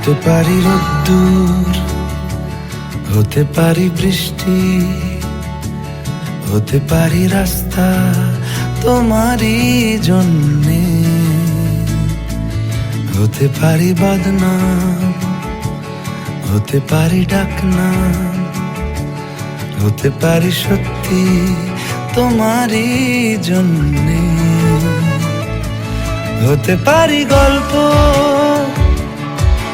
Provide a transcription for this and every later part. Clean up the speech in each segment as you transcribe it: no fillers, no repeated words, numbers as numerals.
হতে পারি রোদ্দুর, হতে পারি বৃষ্টি, হতে পারি রাস্তা তোমারই জন্যে, হতে পারি বদনাম, হতে পারি ডাকনাম, হতে পারি সত্যি তোমারই জন্যে, হতে পারি গল্প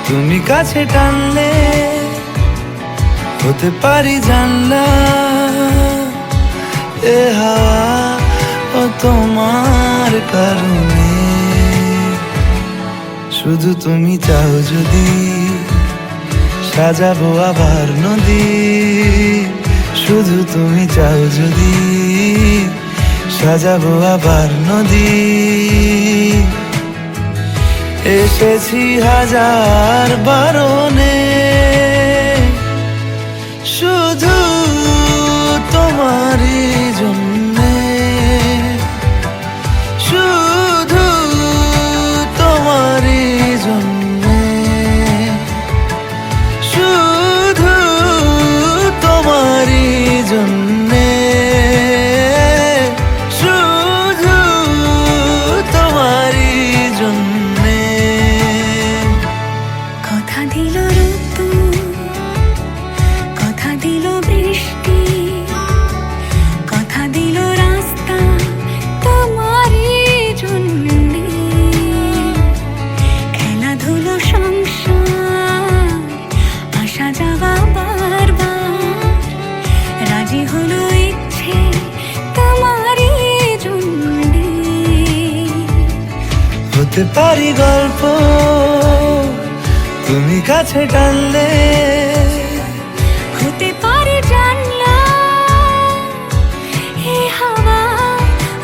তুমি কাছে টানলে, হতে পারি জানলা এ হাওয়া ও তোমার কারণে। শুধু তুমি চাও যদি সাজাবো আবার নদী, শুধু তুমি চাও যদি সাজাবো আবার নদী। এসেছি হাজার বারণে শুধু তোমারই জন্যে, শুধু তোমারই জন্যে, শুধু তোমারই জন্যে, শুধু তোমারই জন্যে। কথা দিল ঋতু, কথা দিল বৃষ্টি, কথা দিল রাস্তা তোমারই জন্যে, খেলাধুলো সংসার আসা যাওয়া বারবার, রাজি হলো ইচ্ছে তোমারই জন্যে। হতে পারি গল্প তুমি কাছে টানলে, হতে পারে জানলা এ হাওয়া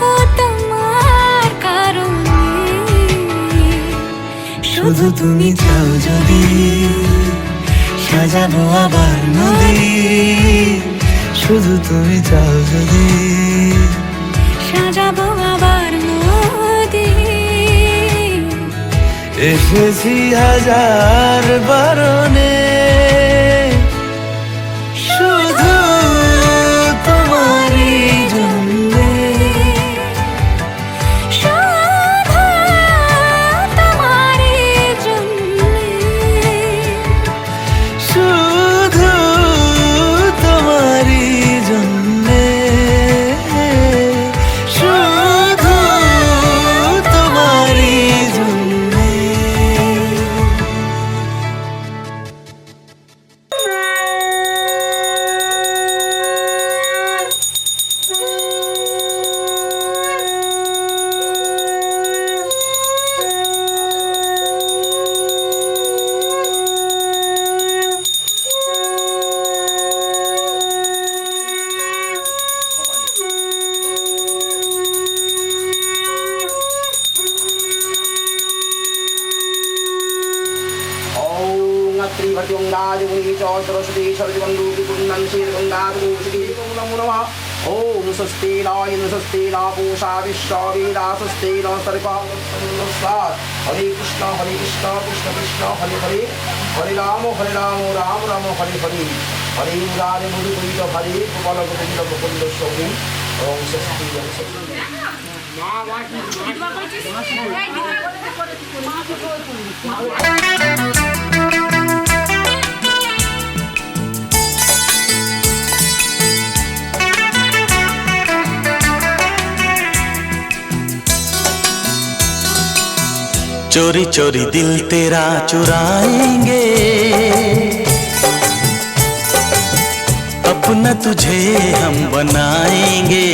ও তোমার কারণে। শুধু তুমি চাও যদি সাজাবো আবার নদী, শুধু তুমি চাও যদি সাজাবো আবার নদী। এসেছি হাজার বারণে শুধু তোমারই জন্যে, শুধু তোমারই জন্যে, শুধু তোমারই জন্যে, শুধু তোমারই জন্যে। ओम स्वस्ति न इंद्र स्वस्ति न पूषा विश्ववेदा स्वस्ति न सर्वा हरे कृष्ण कृष्ण कृष्ण हरे हरे, हरे राम राम राम हरे हरे, हरे मुरारे मधुकैत हरे गोपाल गोविंद मुकुंद स्वामी। ओम स्वस्ति चोरी चोरी दिल तेरा चुराएंगे, अपना तुझे हम बनाएंगे,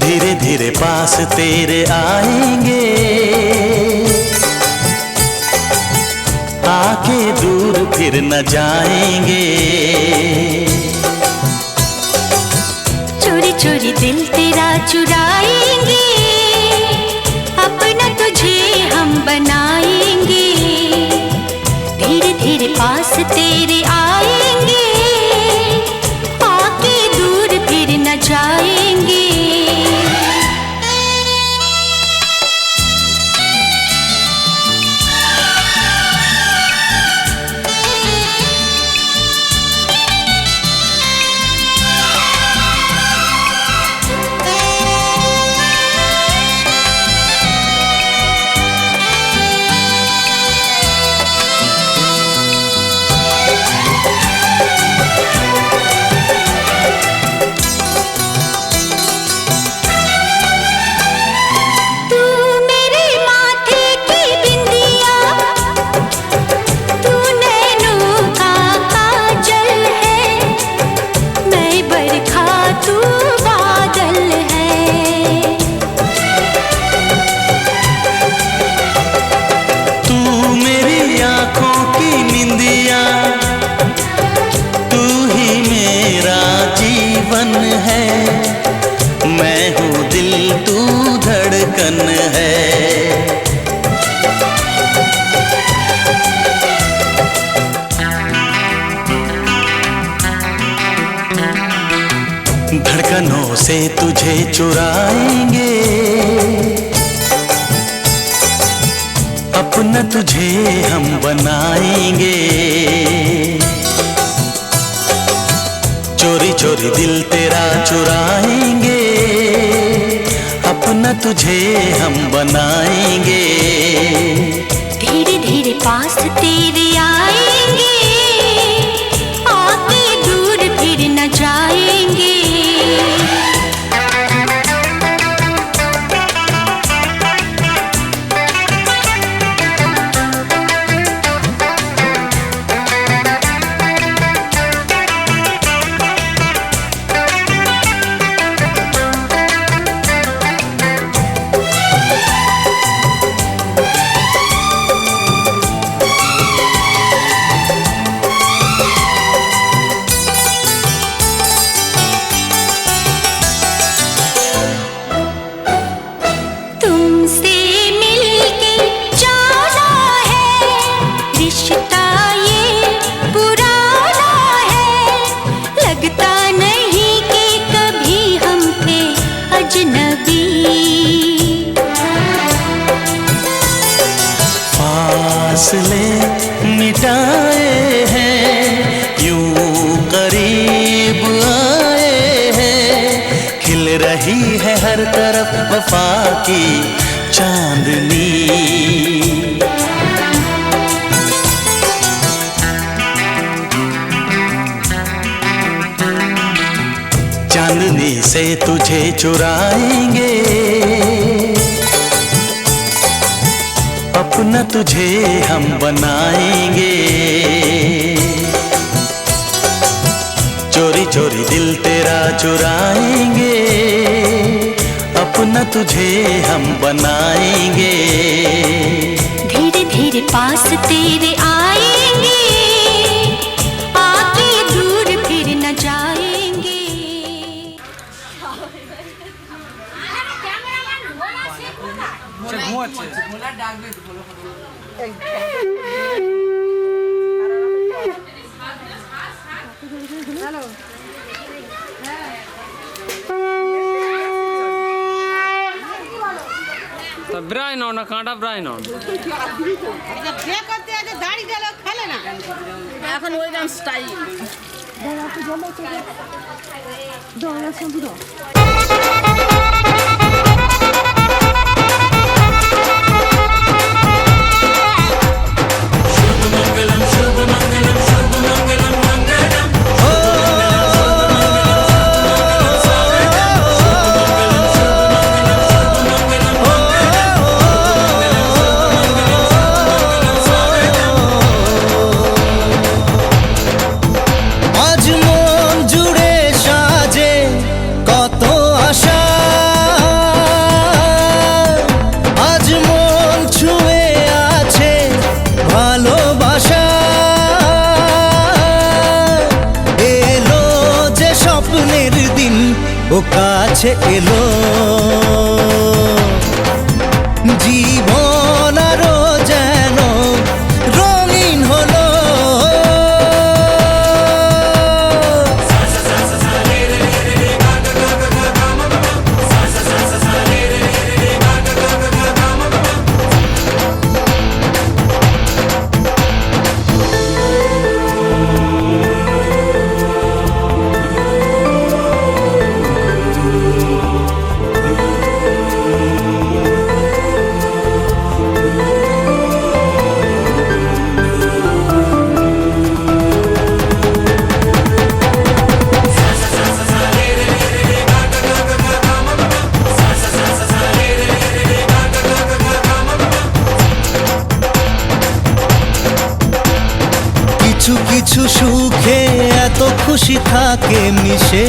धीरे धीरे पास तेरे आएंगे, आके दूर फिर न जाएंगे। चोरी चोरी दिल तेरा चुराएंगे, अपना तुझे हम बनाएंगे, धीरे धीरे पास तेरे आएंगे, आके दूर फिर न जाएंगे। से तुझे चुराएंगे, अपना तुझे हम बनाएंगे। चोरी चोरी दिल तेरा चुराएंगे, अपना तुझे हम बनाएंगे। धीरे धीरे पास तेरे आएंगे, आके दूर फिर न जाएंगे। फासले मिटाए हैं, यूं करीब आए हैं। खिल रही है हर तरफ वफा की चांदनी। चांदनी से तुझे चुराएंगे, अपना तुझे हम बनाएंगे। चोरी चोरी दिल तेरा चुराएंगे, अपना तुझे हम बनाएंगे। धीरे धीरे पास तेरे आएंगे, आके दूर फिर न जाएंगे। ব্রাই নাও না কাঁটা ব্রাই নাও বিয়ে করতে আছে দাড়ি গেল খেলে না এখন ওই গান স্টাইল ও কাছে এলো জীবন আরো যেন রঙিন হলো। কিছু কিছু সুখে এত খুশি থাকে মিশে,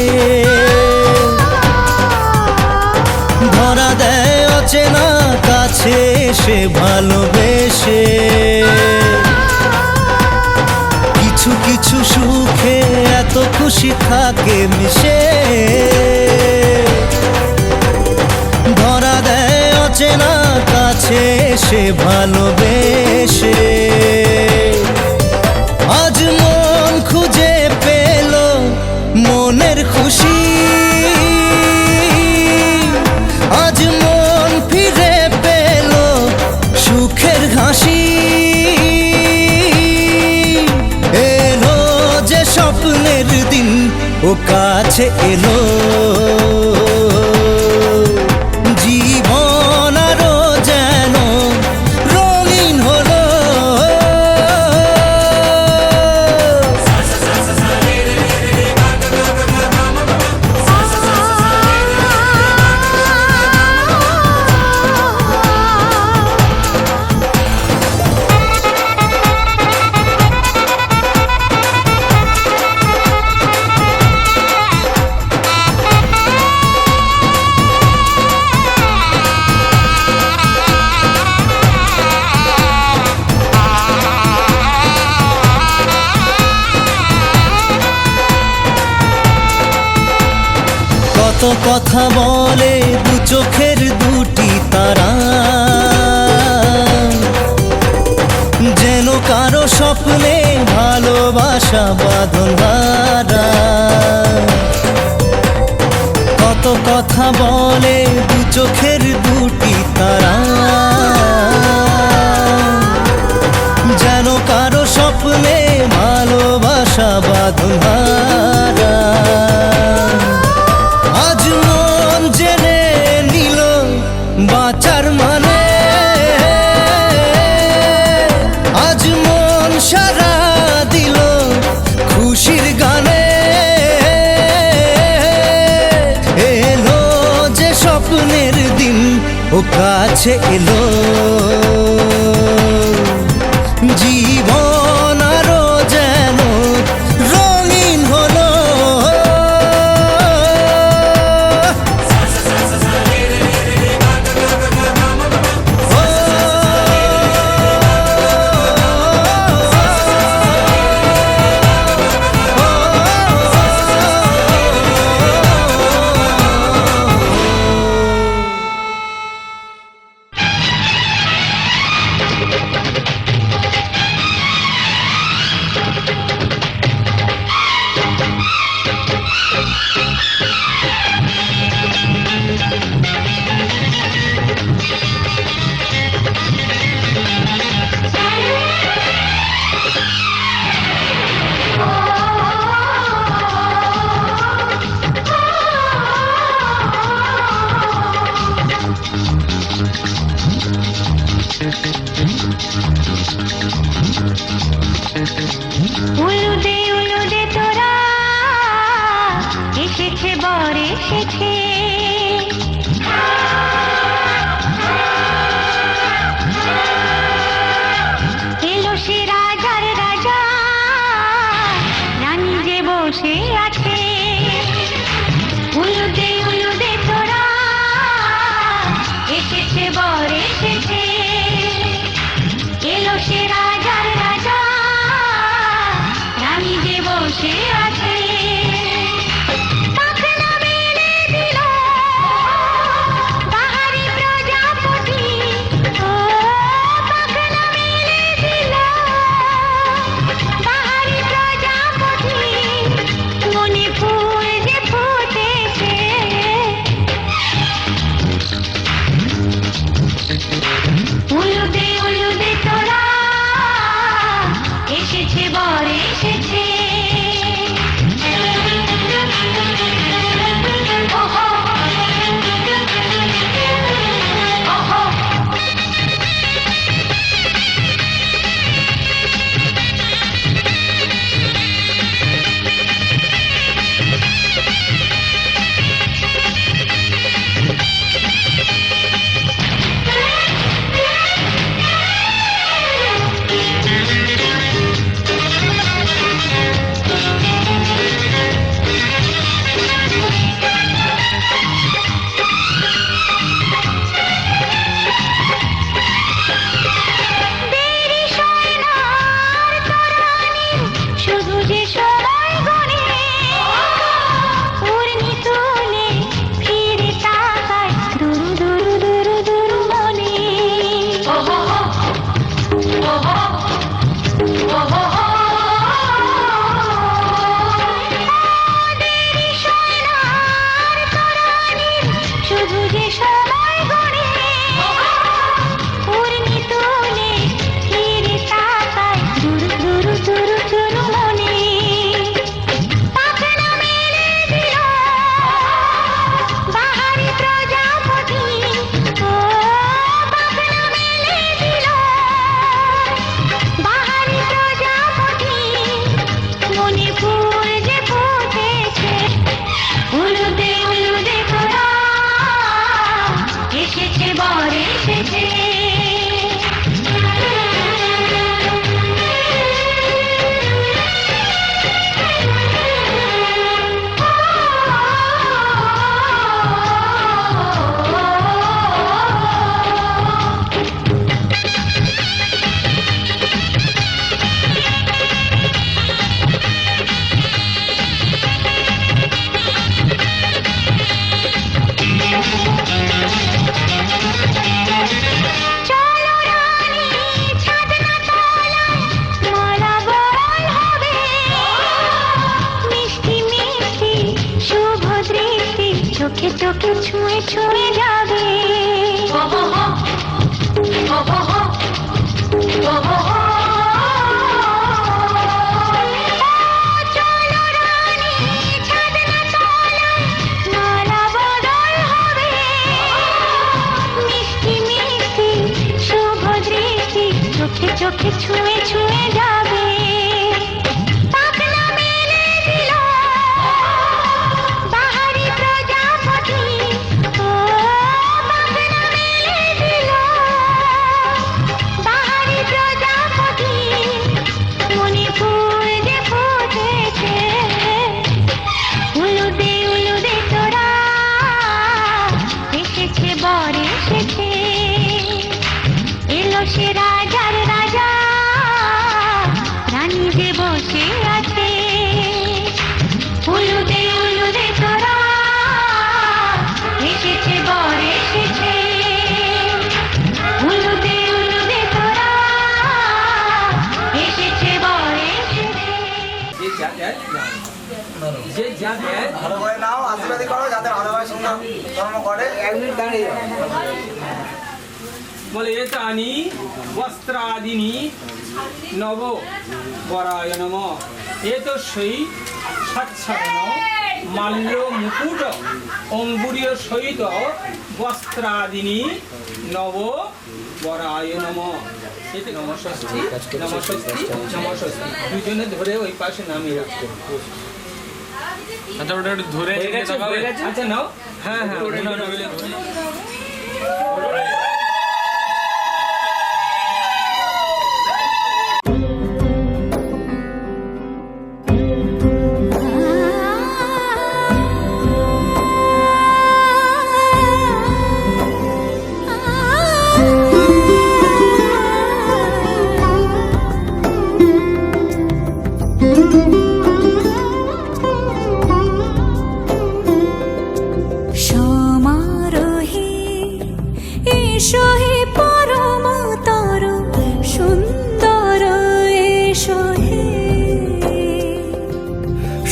ধরা দেয় অচেনা কাছে সে ভালোবেসে। কিছু কিছু সুখে এত খুশি থাকে মিশে, ধরা দেয় অচেনা কাছে সে ভালোবেসে। আজ মন খুঁজে পেল মনের খুশি, স্বপ্নের দিন ও কাছে এলো, জীবন আরো যেন রঙিন হলো। কত কথা বলে দু চোখের দুটি তারা, যেন কারো স্বপ্নে ভালোবাসা বাঁধন হারা। কত কথা বলে দু চোখের দুটি তারা, যেন কারো স্বপ্নে ভালোবাসা বাঁধন হারা। আজ মন জেনে নিল বাঁচার মানে, আজ মন সারা দিল খুশির গানে। এলো যে স্বপ্নের দিন ও কাছে এলো, জীবন আরো যেন রঙিন হলো। উলুদে তোরা এসেছে বর এসেছে, এলো সে রাজার রাজা, রানী যে বসে আছে। উলুদে তোরা এসেছে বর এসেছে, এলো সে রাজার রাজা, রানী যে বসে আছে। পাখনা মেলে দিল পাহাড়ি প্রজাপতি, ও পাখনা মেলে দিল পাহাড়ি প্রজাপতি, মনে ফুল যে ফুটেছে। উলুদে তোরা এসেছে বর এসেছে। ওহো ওহো চোখে ছুঁয়ে ছুঁয়ে যাবে চলো রানী ছাদনা চলো নালা বদল হবে মিষ্টি মিষ্টি শুভ দৃষ্টি চোখে চোখে ছুঁয়ে ছুঁয়ে যাবে পাখনা মেলে দিল বাহারি প্রজাপতি ও পাখনা মেলে দিল বাহারি প্রজাপতি মনে ফুল যে ফুটেছে উলুদে তোরা এসেছে বর এসেছে এলো সে রাজার রাজা রানী যে বসে আছে উলুদে তোরা এসেছে বর এসেছে উলুদে তোরা এসেছে বর এসেছে ভালো করে নাও আশীর্বাদী করো যাতে ভালোভাবে সুন্দর কর্ম করে 1 মিনিট দাঁড়িয়ে যাও বলে এতানি বস্ত্রাদিনী নব বরায় নম এ তো সেই সাচ্ছাদন মাল্য মুকুট অঙ্গুরীয় সহিত বস্ত্রাদিনী নব বরায় নম এতে নমস্বস্তি নমস্বস্তি নমস্বস্তি দুজনে ধরে ওই পাশে নামিয়ে রাখতে আচ্ছা ওটা একটু ধরে আচ্ছা নাও হ্যাঁ হ্যাঁ সমারোহে এসো হে পরমতর সুন্দর এসো হে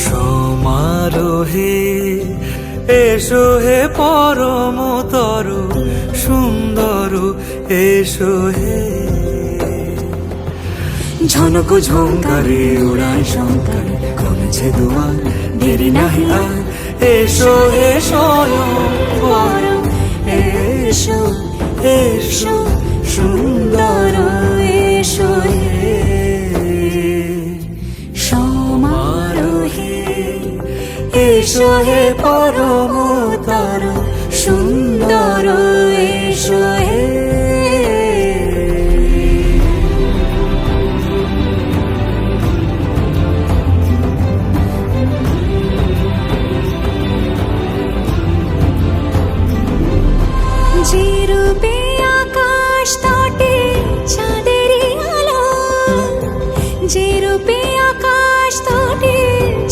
সমারোহে এসো হে পরমতর সুন্দর এসো হে ঝনক ঝঙ্কারে উড়ায় শঙ্কর কমেছে দুয়ার দেরি নাহি আর এসো হে স্বয়ং এসো এসো সুন্দর এসো হে সমারোহে এসো হে পরমতর সুন্দর এসো হে যে রূপে আকাশ তটে চাঁদেরই আলো যে রূপে আকাশ তটে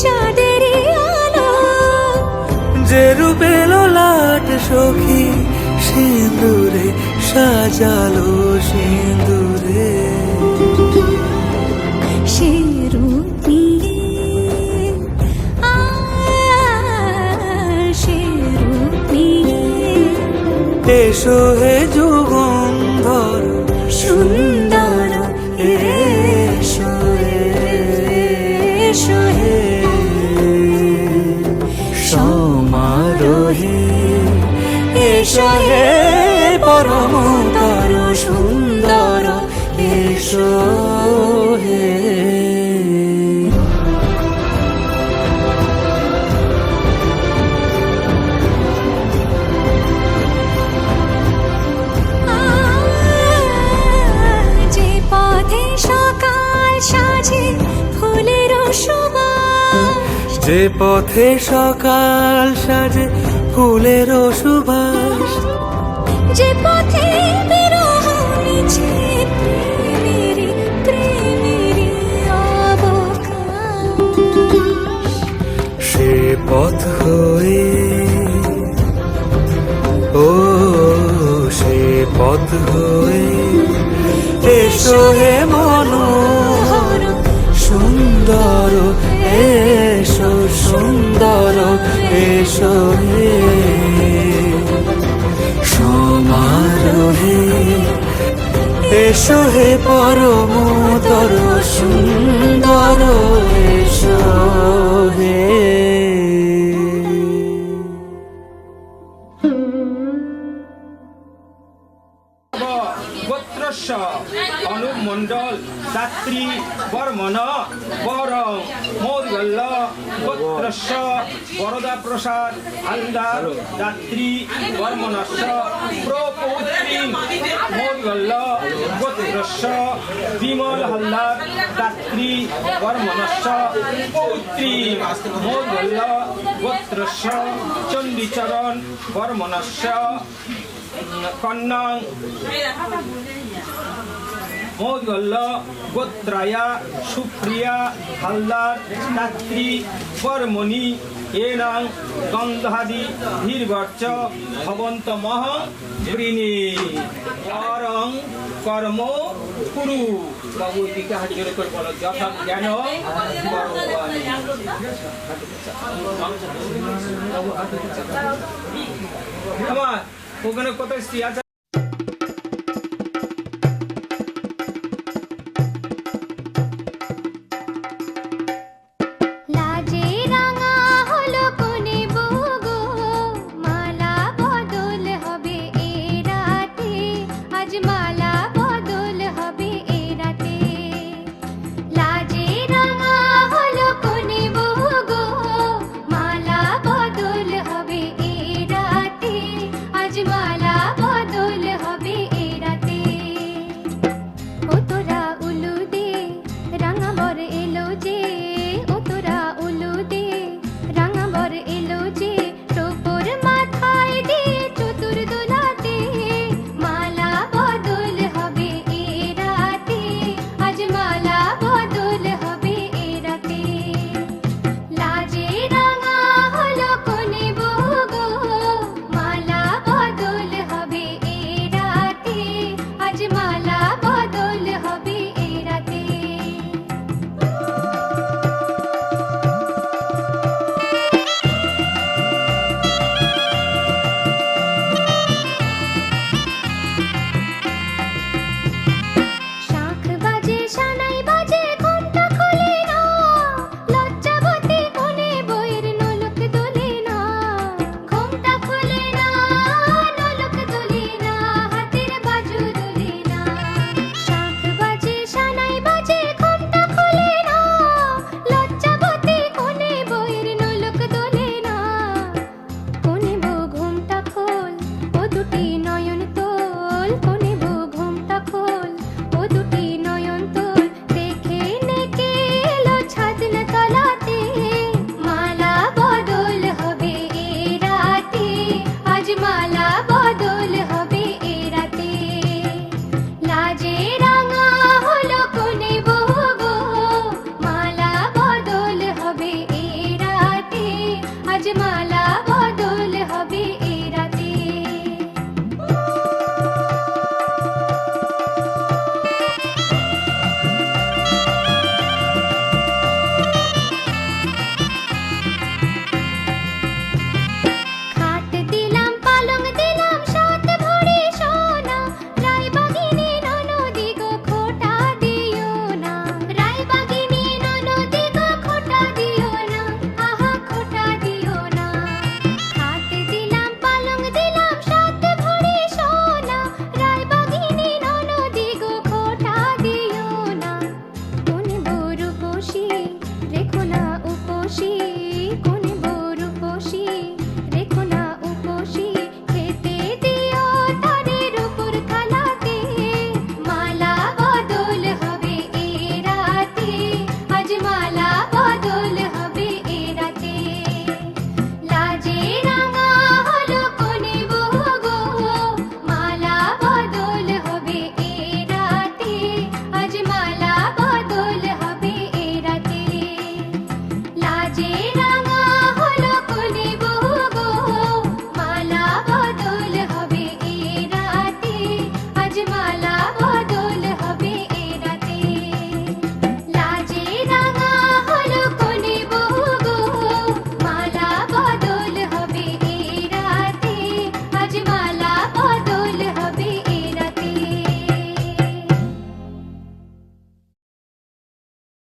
চাঁদেরই আলো যে রূপে লোলাট সখী সিঁদুরে সাজালো সিঁদুরে সে রূপ নিয়ে সে রূপ নিয়ে এসো হে যুগন্ধর সুন্দর এসো এসো হে সমারোহে এসো হে পরমতর সুন্দর এসো হে যে পথে সকাল সাজে ফুলের সুবাস যে পথে সকাল সাজে ফুলের সুবাস যে পথে বিরহ মিছে প্রেমেরই প্রেমেরই অবকাশ সে পথ হয়ে ও সে পথ হয়ে এসো হে মনোহর সুন্দর এসো সুন্দর এসো হে এসো হে পরমতর সুন্দর এসো হে। গোত্রস্য অনুমণ্ডল দাত্রী বর্মণ বরং মৌদ্গল্য গোত্রস্য বরদা প্রসাদ হালদার দাত্রী বর্মণস্য প্রপৌত্রীম মৌদ্গল্য গোত্রস্য বিমল হালদার দাত্রী বর্মণস্য পৌত্রীম মৌদ্গল্য গোত্রস্য চণ্ডীচরণ বর্মণস্য কন্যা মৌদ্গল্য গোত্রায়া সুপ্রিয়া হালদার দাত্রী বর্মণি এনাং গন্ধাদি ধীর্বর্চ ভবন্তমহ বৃণী পরং কর্ম কুরু। বাবু দিকে হাত জোরে করে বলো, যথা জ্ঞান আমার ওখানে কত স্ত্রী আছে?